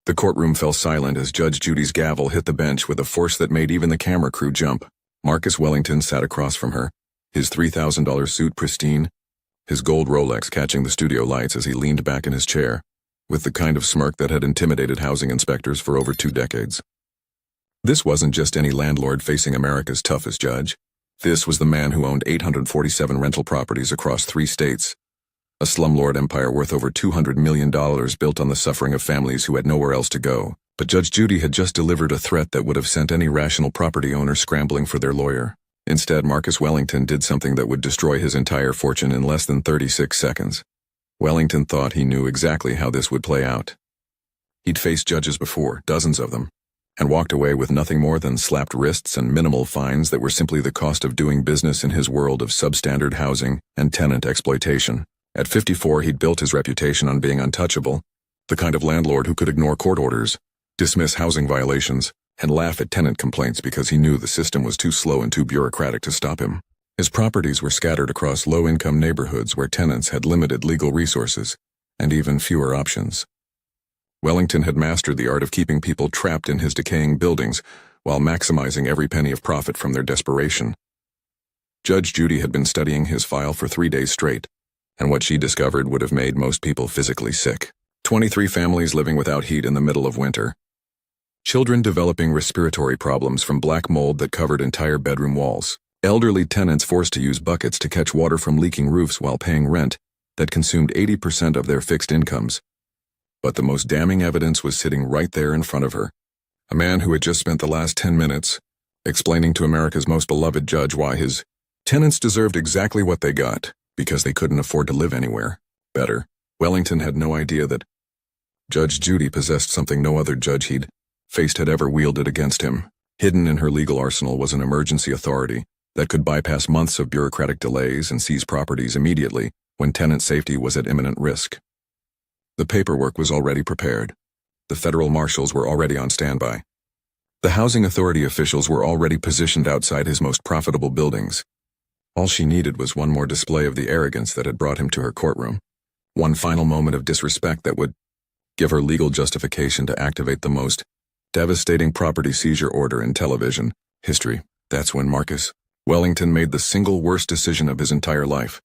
The courtroom fell silent as Judge Judy's gavel hit the bench with a force that made even the camera crew jump. Marcus Wellington sat across from her, his $3,000 suit pristine, his gold Rolex catching the studio lights as he leaned back in his chair, with the kind of smirk that had intimidated housing inspectors for over 2 decades. This wasn't just any landlord facing America's toughest judge. This was the man who owned 847 rental properties across 3 states, a slumlord empire worth over $200 million built on the suffering of families who had nowhere else to go. But Judge Judy had just delivered a threat that would have sent any rational property owner scrambling for their lawyer. Instead, Marcus Wellington did something that would destroy his entire fortune in less than 36 seconds. Wellington thought he knew exactly how this would play out. He'd faced judges before, dozens of them, and walked away with nothing more than slapped wrists and minimal fines that were simply the cost of doing business in his world of substandard housing and tenant exploitation. At 54, he'd built his reputation on being untouchable, the kind of landlord who could ignore court orders, dismiss housing violations, and laugh at tenant complaints because he knew the system was too slow and too bureaucratic to stop him. His properties were scattered across low-income neighborhoods where tenants had limited legal resources and even fewer options. Wellington had mastered the art of keeping people trapped in his decaying buildings while maximizing every penny of profit from their desperation. Judge Judy had been studying his file for 3 days straight, and what she discovered would have made most people physically sick. 23 families living without heat in the middle of winter. Children developing respiratory problems from black mold that covered entire bedroom walls. Elderly tenants forced to use buckets to catch water from leaking roofs while paying rent that consumed 80% of their fixed incomes. But the most damning evidence was sitting right there in front of her. A man who had just spent the last 10 minutes explaining to America's most beloved judge why his tenants deserved exactly what they got, because they couldn't afford to live anywhere better. Wellington had no idea that Judge Judy possessed something no other judge he'd faced had ever wielded against him. Hidden in her legal arsenal was an emergency authority that could bypass months of bureaucratic delays and seize properties immediately when tenant safety was at imminent risk. The paperwork was already prepared. The federal marshals were already on standby. The housing authority officials were already positioned outside his most profitable buildings. All she needed was one more display of the arrogance that had brought him to her courtroom. One final moment of disrespect that would give her legal justification to activate the most devastating property seizure order in television history. That's when Marcus Wellington made the single worst decision of his entire life.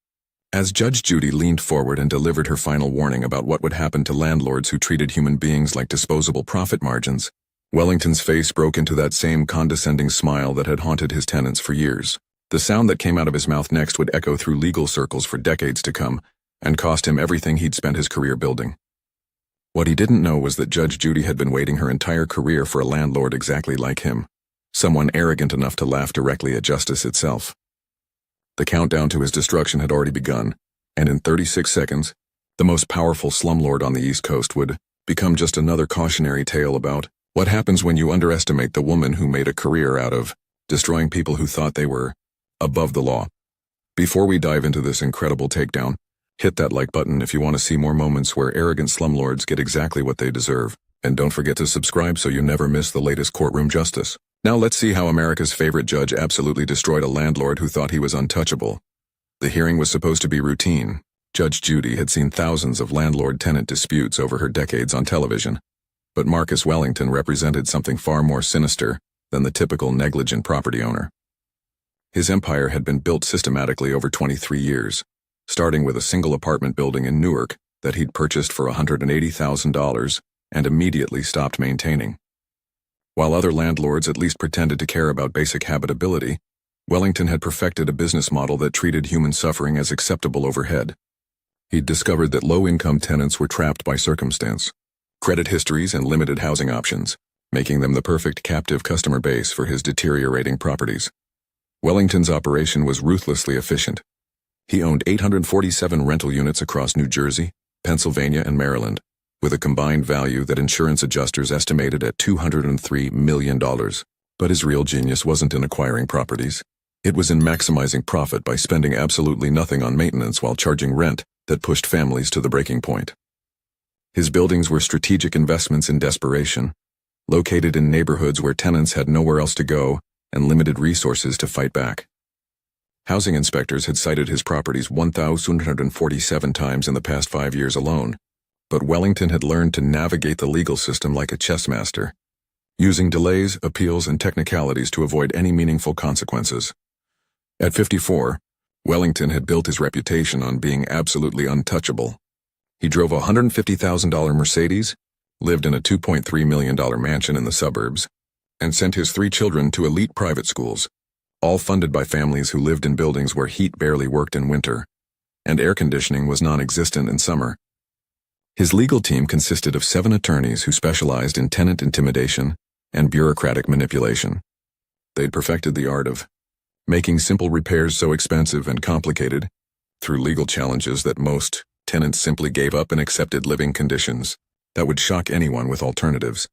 As Judge Judy leaned forward and delivered her final warning about what would happen to landlords who treated human beings like disposable profit margins, Wellington's face broke into that same condescending smile that had haunted his tenants for years. The sound that came out of his mouth next would echo through legal circles for decades to come and cost him everything he'd spent his career building. What he didn't know was that Judge Judy had been waiting her entire career for a landlord exactly like him, someone arrogant enough to laugh directly at justice itself. The countdown to his destruction had already begun, and in 36 seconds, the most powerful slumlord on the East Coast would become just another cautionary tale about what happens when you underestimate the woman who made a career out of destroying people who thought they were above the law. Before we dive into this incredible takedown, hit that like button if you want to see more moments where arrogant slumlords get exactly what they deserve, and don't forget to subscribe so you never miss the latest courtroom justice. Now let's see how America's favorite judge absolutely destroyed a landlord who thought he was untouchable. The hearing was supposed to be routine. Judge Judy had seen thousands of landlord-tenant disputes over her decades on television, but Marcus Wellington represented something far more sinister than the typical negligent property owner. His empire had been built systematically over 23 years, starting with a single apartment building in Newark that he'd purchased for $180,000 and immediately stopped maintaining. While other landlords at least pretended to care about basic habitability, Wellington had perfected a business model that treated human suffering as acceptable overhead. He'd discovered that low-income tenants were trapped by circumstance, credit histories, and limited housing options, making them the perfect captive customer base for his deteriorating properties. Wellington's operation was ruthlessly efficient. He owned 847 rental units across New Jersey, Pennsylvania, and Maryland, with a combined value that insurance adjusters estimated at $203 million. But his real genius wasn't in acquiring properties. It was in maximizing profit by spending absolutely nothing on maintenance while charging rent that pushed families to the breaking point. His buildings were strategic investments in desperation, located in neighborhoods where tenants had nowhere else to go and limited resources to fight back. Housing inspectors had cited his properties 1,147 times in the past 5 years alone, But Wellington had learned to navigate the legal system like a chess master, using delays, appeals, and technicalities to avoid any meaningful consequences. At 54, Wellington had built his reputation on being absolutely untouchable. He drove a $150,000 Mercedes, lived in a $2.3 million mansion in the suburbs, and sent his 3 children to elite private schools, all funded by families who lived in buildings where heat barely worked in winter, and air conditioning was non-existent in summer. His legal team consisted of 7 attorneys who specialized in tenant intimidation and bureaucratic manipulation. They'd perfected the art of making simple repairs so expensive and complicated through legal challenges that most tenants simply gave up and accepted living conditions that would shock anyone with alternatives.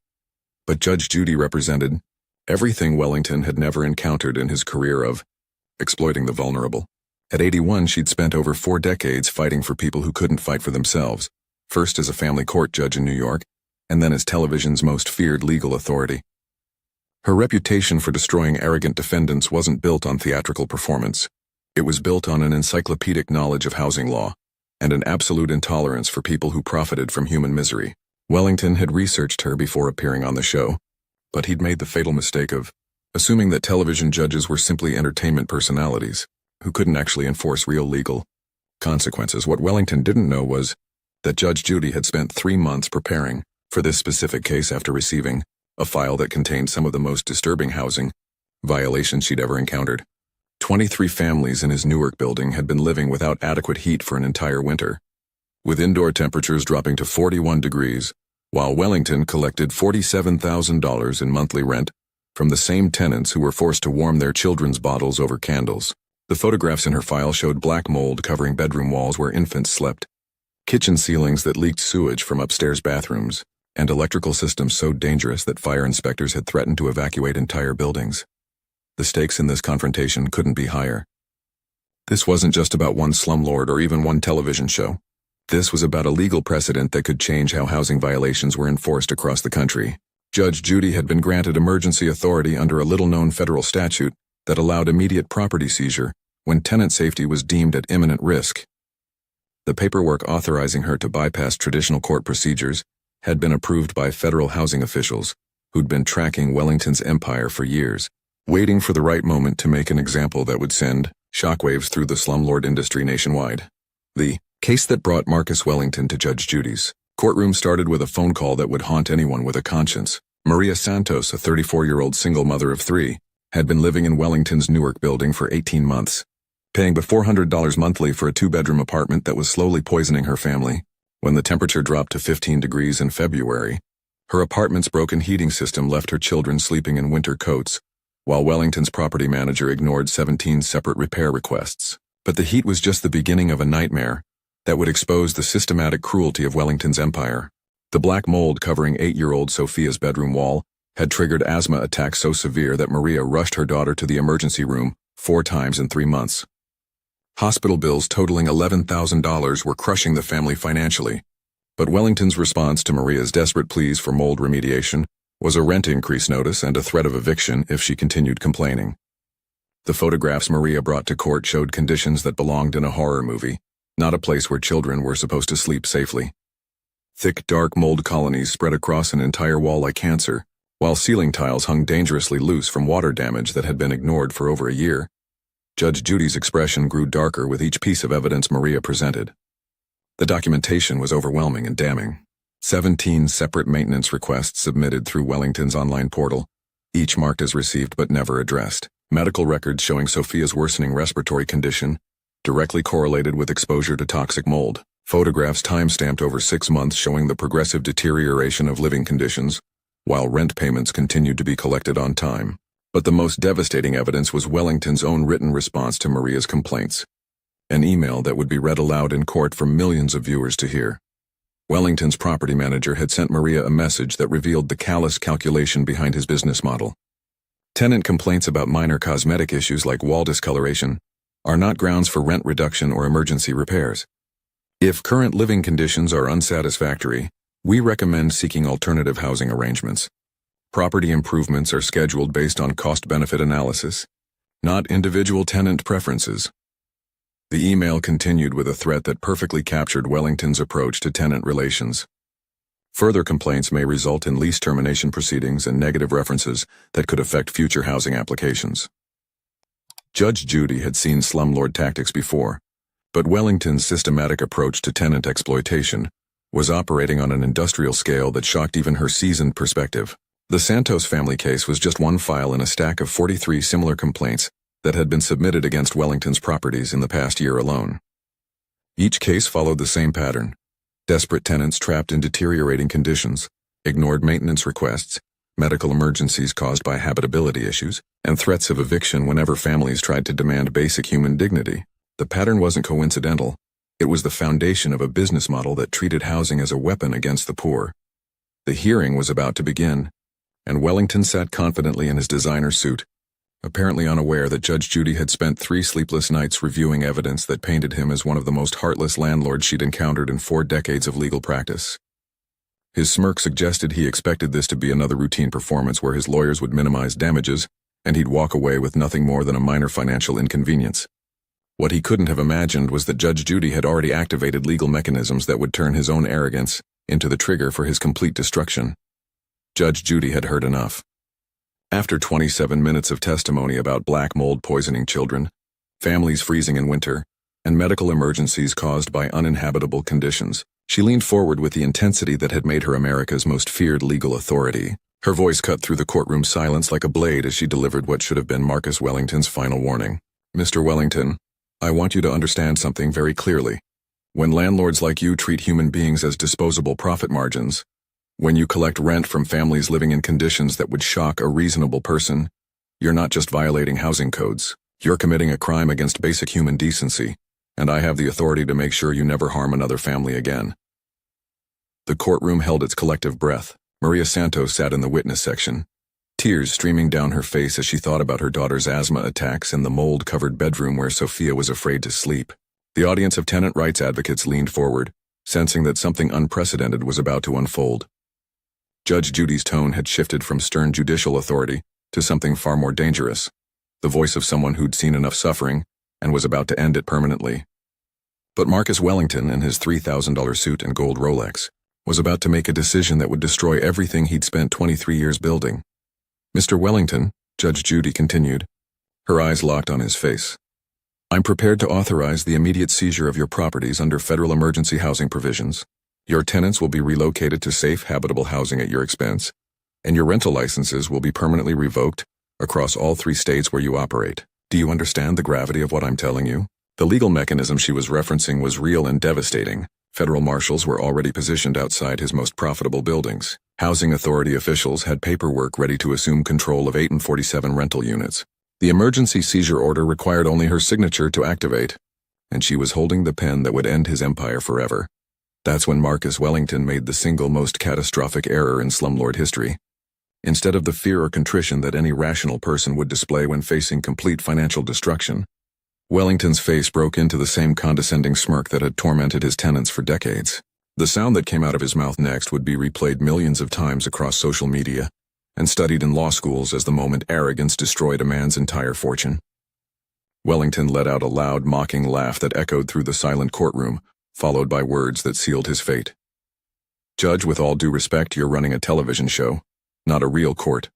But Judge Judy represented everything Wellington had never encountered in his career of exploiting the vulnerable. At 81, she'd spent over 4 decades fighting for people who couldn't fight for themselves, first as a family court judge in New York, and then as television's most feared legal authority. Her reputation for destroying arrogant defendants wasn't built on theatrical performance. It was built on an encyclopedic knowledge of housing law and an absolute intolerance for people who profited from human misery. Wellington had researched her before appearing on the show, but he'd made the fatal mistake of assuming that television judges were simply entertainment personalities who couldn't actually enforce real legal consequences. What Wellington didn't know was that Judge Judy had spent 3 months preparing for this specific case after receiving a file that contained some of the most disturbing housing violations she'd ever encountered. 23 families in his Newark building had been living without adequate heat for an entire winter, with indoor temperatures dropping to 41 degrees, while Wellington collected $47,000 in monthly rent from the same tenants who were forced to warm their children's bottles over candles. The photographs in her file showed black mold covering bedroom walls where infants slept, kitchen ceilings that leaked sewage from upstairs bathrooms, and electrical systems so dangerous that fire inspectors had threatened to evacuate entire buildings. The stakes in this confrontation couldn't be higher. This wasn't just about one slumlord or even one television show. This was about a legal precedent that could change how housing violations were enforced across the country. Judge Judy had been granted emergency authority under a little-known federal statute that allowed immediate property seizure when tenant safety was deemed at imminent risk. The paperwork authorizing her to bypass traditional court procedures had been approved by federal housing officials who'd been tracking Wellington's empire for years, waiting for the right moment to make an example that would send shockwaves through the slumlord industry nationwide. The case that brought Marcus Wellington to Judge Judy's courtroom started with a phone call that would haunt anyone with a conscience. Maria Santos, a 34-year-old single mother of 3, had been living in Wellington's Newark building for 18 months, paying the $400 monthly for a 2-bedroom apartment that was slowly poisoning her family. When the temperature dropped to 15 degrees in February, her apartment's broken heating system left her children sleeping in winter coats, while Wellington's property manager ignored 17 separate repair requests. But the heat was just the beginning of a nightmare that would expose the systematic cruelty of Wellington's empire. The black mold covering 8-year-old Sophia's bedroom wall had triggered asthma attacks so severe that Maria rushed her daughter to the emergency room 4 times in 3 months. Hospital bills totaling $11,000 were crushing the family financially, but Wellington's response to Maria's desperate pleas for mold remediation was a rent increase notice and a threat of eviction if she continued complaining. The photographs Maria brought to court showed conditions that belonged in a horror movie, not a place where children were supposed to sleep safely. Thick, dark mold colonies spread across an entire wall like cancer, while ceiling tiles hung dangerously loose from water damage that had been ignored for over a year. Judge Judy's expression grew darker with each piece of evidence Maria presented. The documentation was overwhelming and damning. 17 separate maintenance requests submitted through Wellington's online portal, each marked as received but never addressed. Medical records showing Sophia's worsening respiratory condition directly correlated with exposure to toxic mold. Photographs time-stamped over 6 months showing the progressive deterioration of living conditions, while rent payments continued to be collected on time. But the most devastating evidence was Wellington's own written response to Maria's complaints, an email that would be read aloud in court for millions of viewers to hear. Wellington's property manager had sent Maria a message that revealed the callous calculation behind his business model. Tenant complaints about minor cosmetic issues like wall discoloration are not grounds for rent reduction or emergency repairs. If current living conditions are unsatisfactory, we recommend seeking alternative housing arrangements. Property improvements are scheduled based on cost-benefit analysis, not individual tenant preferences. The email continued with a threat that perfectly captured Wellington's approach to tenant relations. Further complaints may result in lease termination proceedings and negative references that could affect future housing applications. Judge Judy had seen slumlord tactics before, but Wellington's systematic approach to tenant exploitation was operating on an industrial scale that shocked even her seasoned perspective. The Santos family case was just one file in a stack of 43 similar complaints that had been submitted against Wellington's properties in the past year alone. Each case followed the same pattern: desperate tenants trapped in deteriorating conditions, ignored maintenance requests, medical emergencies caused by habitability issues, and threats of eviction whenever families tried to demand basic human dignity. The pattern wasn't coincidental. It was the foundation of a business model that treated housing as a weapon against the poor. The hearing was about to begin, and Wellington sat confidently in his designer suit, apparently unaware that Judge Judy had spent 3 sleepless nights reviewing evidence that painted him as one of the most heartless landlords she'd encountered in 4 decades of legal practice. His smirk suggested he expected this to be another routine performance where his lawyers would minimize damages, and he'd walk away with nothing more than a minor financial inconvenience. What he couldn't have imagined was that Judge Judy had already activated legal mechanisms that would turn his own arrogance into the trigger for his complete destruction. Judge Judy had heard enough. After 27 minutes of testimony about black mold poisoning children, families freezing in winter, and medical emergencies caused by uninhabitable conditions, she leaned forward with the intensity that had made her America's most feared legal authority. Her voice cut through the courtroom silence like a blade as she delivered what should have been Marcus Wellington's final warning. Mr. Wellington, I want you to understand something very clearly. When landlords like you treat human beings as disposable profit margins, when you collect rent from families living in conditions that would shock a reasonable person, you're not just violating housing codes. You're committing a crime against basic human decency, and I have the authority to make sure you never harm another family again. The courtroom held its collective breath. Maria Santos sat in the witness section, tears streaming down her face as she thought about her daughter's asthma attacks and the mold-covered bedroom where Sophia was afraid to sleep. The audience of tenant rights advocates leaned forward, sensing that something unprecedented was about to unfold. Judge Judy's tone had shifted from stern judicial authority to something far more dangerous, the voice of someone who'd seen enough suffering and was about to end it permanently. But Marcus Wellington, in his $3,000 suit and gold Rolex, was about to make a decision that would destroy everything he'd spent 23 years building. Mr. Wellington, Judge Judy continued, her eyes locked on his face. I'm prepared to authorize the immediate seizure of your properties under federal emergency housing provisions. Your tenants will be relocated to safe, habitable housing at your expense, and your rental licenses will be permanently revoked across all 3 states where you operate. Do you understand the gravity of what I'm telling you? The legal mechanism she was referencing was real and devastating. Federal marshals were already positioned outside his most profitable buildings. Housing authority officials had paperwork ready to assume control of 8 and 47 rental units. The emergency seizure order required only her signature to activate, and she was holding the pen that would end his empire forever. That's when Marcus Wellington made the single most catastrophic error in slumlord history. Instead of the fear or contrition that any rational person would display when facing complete financial destruction, Wellington's face broke into the same condescending smirk that had tormented his tenants for decades. The sound that came out of his mouth next would be replayed millions of times across social media and studied in law schools as the moment arrogance destroyed a man's entire fortune. Wellington let out a loud, mocking laugh that echoed through the silent courtroom, followed by words that sealed his fate. Judge, with all due respect, you're running a television show, not a real court.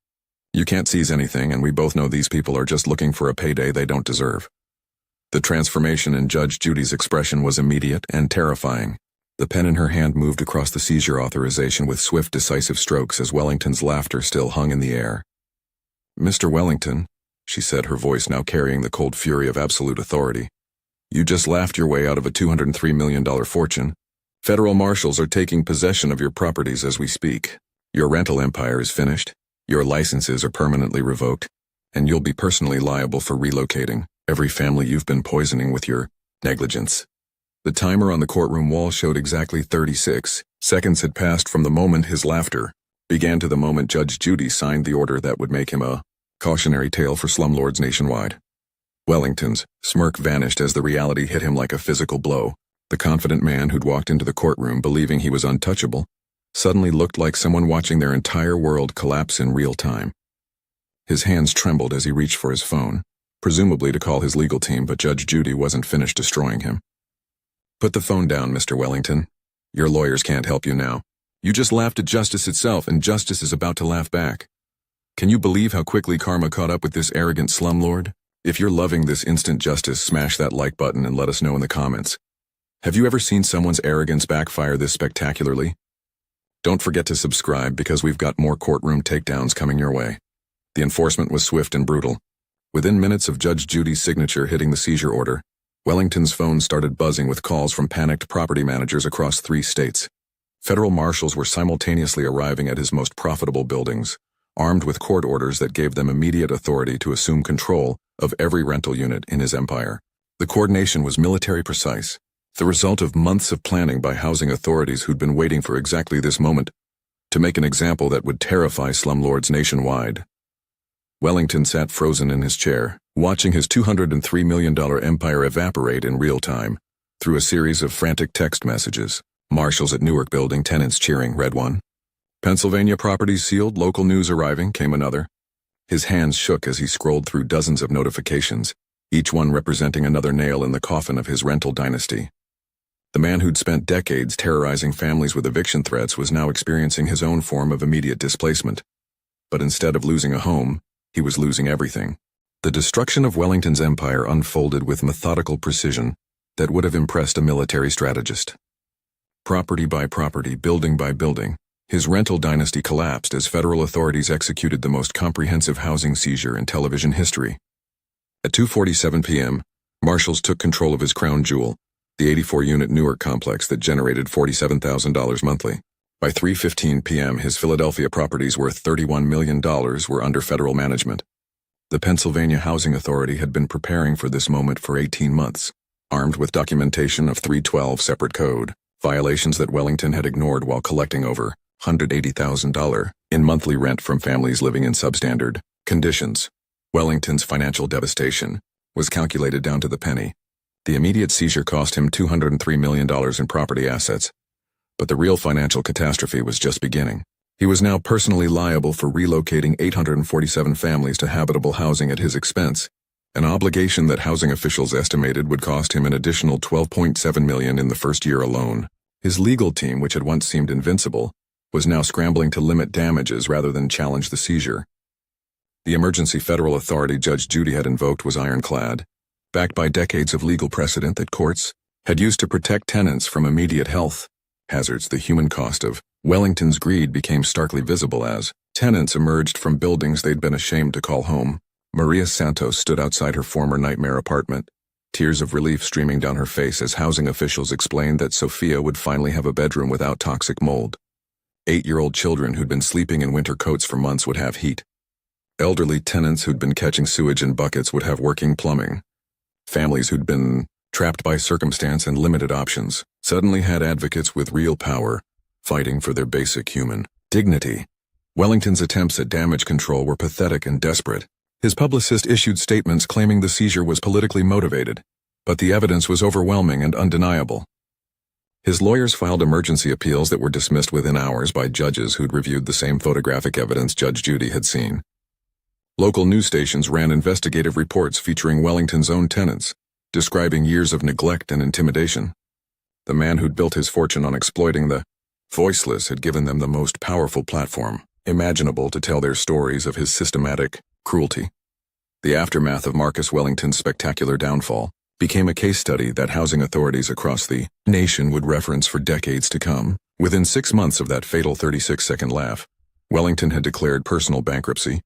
You can't seize anything, and we both know these people are just looking for a payday they don't deserve. The transformation in Judge Judy's expression was immediate and terrifying. The pen in her hand moved across the seizure authorization with swift, decisive strokes as Wellington's laughter still hung in the air. Mr. Wellington, she said, her voice now carrying the cold fury of absolute authority, you just laughed your way out of a $203 million fortune. Federal marshals are taking possession of your properties as we speak. Your rental empire is finished, your licenses are permanently revoked, and you'll be personally liable for relocating every family you've been poisoning with your negligence. The timer on the courtroom wall showed exactly 36 seconds had passed from the moment his laughter began to the moment Judge Judy signed the order that would make him a cautionary tale for slumlords nationwide. Wellington's smirk vanished as the reality hit him like a physical blow. The confident man who'd walked into the courtroom believing he was untouchable suddenly looked like someone watching their entire world collapse in real time. His hands trembled as he reached for his phone. presumably to call his legal team, but Judge Judy wasn't finished destroying him. "Put the phone down, Mr. Wellington. Your lawyers can't help you now. You just laughed at justice itself, and justice is about to laugh back. Can you believe how quickly karma caught up with this arrogant slumlord? If you're loving this instant justice, smash that like button and let us know in the comments. Have you ever seen someone's arrogance backfire this spectacularly? Don't forget to subscribe because we've got more courtroom takedowns coming your way." The enforcement was swift and brutal. Within minutes of Judge Judy's signature hitting the seizure order, Wellington's phone started buzzing with calls from panicked property managers across 3 states. Federal marshals were simultaneously arriving at his most profitable buildings, armed with court orders that gave them immediate authority to assume control of every rental unit in his empire. The coordination was military precise, the result of months of planning by housing authorities who'd been waiting for exactly this moment to make an example that would terrify slumlords nationwide. Wellington sat frozen in his chair, watching his $203 million empire evaporate in real time through a series of frantic text messages. Marshals at Newark building, tenants cheering, read one. Pennsylvania properties sealed, local news arriving, came another. His hands shook as he scrolled through dozens of notifications, each one representing another nail in the coffin of his rental dynasty. The man who'd spent decades terrorizing families with eviction threats was now experiencing his own form of immediate displacement. But instead of losing a home, he was losing everything. The destruction of Wellington's empire unfolded with methodical precision that would have impressed a military strategist. Property by property, building by building, his rental dynasty collapsed as federal authorities executed the most comprehensive housing seizure in television history. At 2:47 p.m., marshals took control of his crown jewel, the 84-unit Newark complex that generated $47,000 monthly. By 3:15 p.m., his Philadelphia properties worth $31 million were under federal management. The Pennsylvania Housing Authority had been preparing for this moment for 18 months, armed with documentation of 312 separate code violations that Wellington had ignored while collecting over $180,000 in monthly rent from families living in substandard conditions. Wellington's financial devastation was calculated down to the penny. The immediate seizure cost him $203 million in property assets, but the real financial catastrophe was just beginning. He was now personally liable for relocating 847 families to habitable housing at his expense, an obligation that housing officials estimated would cost him an additional $12.7 million in the first year alone. His legal team, which had once seemed invincible, was now scrambling to limit damages rather than challenge the seizure. The emergency federal authority Judge Judy had invoked was ironclad, backed by decades of legal precedent that courts had used to protect tenants from immediate health hazards. The human cost of Wellington's greed became starkly visible as tenants emerged from buildings they'd been ashamed to call home. Maria Santos stood outside her former nightmare apartment, tears of relief streaming down her face as housing officials explained that Sophia would finally have a bedroom without toxic mold. 8-year-old children who'd been sleeping in winter coats for months would have heat. Elderly tenants who'd been catching sewage in buckets would have working plumbing. Families who'd been trapped by circumstance and limited options suddenly had advocates with real power, fighting for their basic human dignity. Wellington's attempts at damage control were pathetic and desperate. His publicist issued statements claiming the seizure was politically motivated, but the evidence was overwhelming and undeniable. His lawyers filed emergency appeals that were dismissed within hours by judges who'd reviewed the same photographic evidence Judge Judy had seen. Local news stations ran investigative reports featuring Wellington's own tenants, describing years of neglect and intimidation. The man who'd built his fortune on exploiting the voiceless had given them the most powerful platform imaginable to tell their stories of his systematic cruelty. The aftermath of Marcus Wellington's spectacular downfall became a case study that housing authorities across the nation would reference for decades to come. Within 6 months of that fatal 36-second laugh, Wellington had declared personal bankruptcy,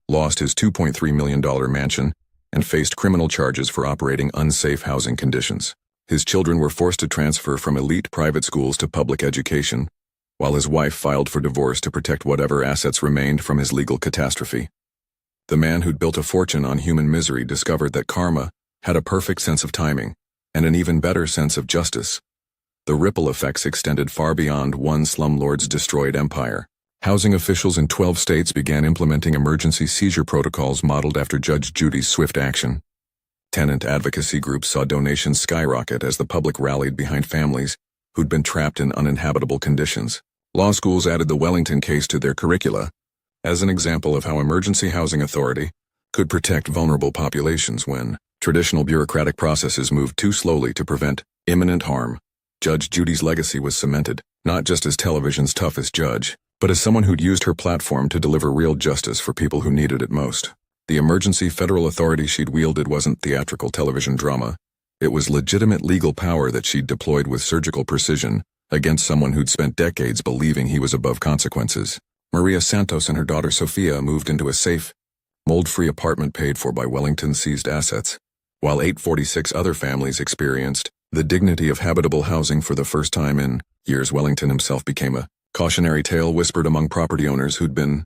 lost his $2.3 million mansion, and faced criminal charges for operating unsafe housing conditions. His children were forced to transfer from elite private schools to public education, while his wife filed for divorce to protect whatever assets remained from his legal catastrophe. The man who'd built a fortune on human misery discovered that karma had a perfect sense of timing and an even better sense of justice. The ripple effects extended far beyond one slumlord's destroyed empire. Housing officials in 12 states began implementing emergency seizure protocols modeled after Judge Judy's swift action. Tenant advocacy groups saw donations skyrocket as the public rallied behind families who'd been trapped in uninhabitable conditions. Law schools added the Wellington case to their curricula as an example of how emergency housing authority could protect vulnerable populations when traditional bureaucratic processes moved too slowly to prevent imminent harm. Judge Judy's legacy was cemented, not just as television's toughest judge, but as someone who'd used her platform to deliver real justice for people who needed it most. The emergency federal authority she'd wielded wasn't theatrical television drama. It was legitimate legal power that she'd deployed with surgical precision against someone who'd spent decades believing he was above consequences. Maria Santos and her daughter Sophia moved into a safe, mold-free apartment paid for by Wellington's seized assets, while 846 other families experienced the dignity of habitable housing for the first time in years. Wellington himself became a cautionary tale whispered among property owners who'd been